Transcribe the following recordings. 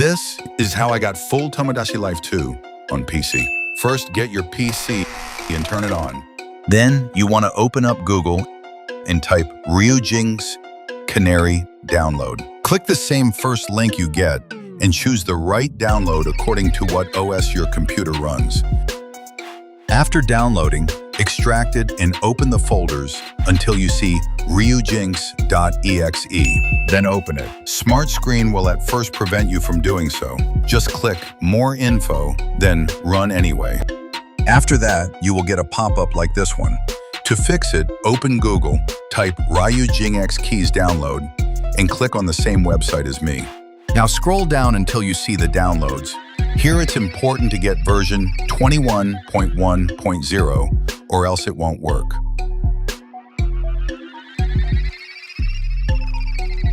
This is how I got full Tomodachi Life 2 on PC. First, get your PC and turn it on. Then you want to open up Google and type Ryujinx Canary download. Click the same first link you get and choose the right download according to what OS your computer runs. After downloading, extract it and open the folders until you see Ryujinx.exe. Then open it. Smart Screen will at first prevent you from doing so. Just click More Info, then Run Anyway. After that, you will get a pop-up like this one. To fix it, open Google, type Ryujinx keys download, and click on the same website as me. Now scroll down until you see the downloads. Here it's important to get version 21.1.0 or else it won't work.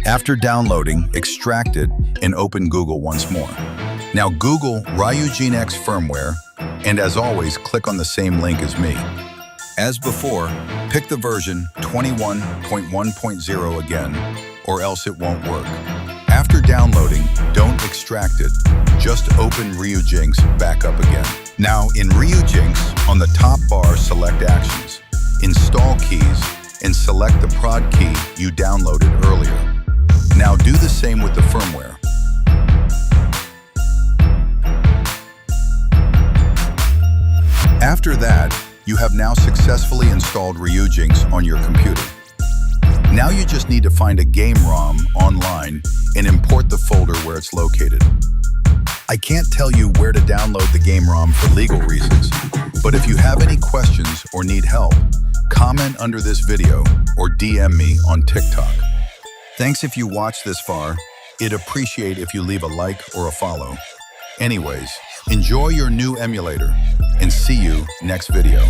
After downloading, extract it and open Google once more. Now Google Ryujinx firmware, and as always, click on the same link as me. As before, pick the version 21.1.0 again, or else it won't work. After downloading, don't extract it. Just open Ryujinx back up again. Now in Ryujinx, on the top bar, select Actions, Install Keys, and select the prod key you downloaded earlier. Now do the same with the firmware. After that, you have now successfully installed Ryujinx on your computer. Now you just need to find a game ROM online and import the folder where it's located. I can't tell you where to download the game ROM for legal reasons, but if you have any questions or need help, comment under this video or DM me on TikTok. Thanks if you watched this far. I'd appreciate if you leave a like or a follow. Anyways, enjoy your new emulator and see you next video.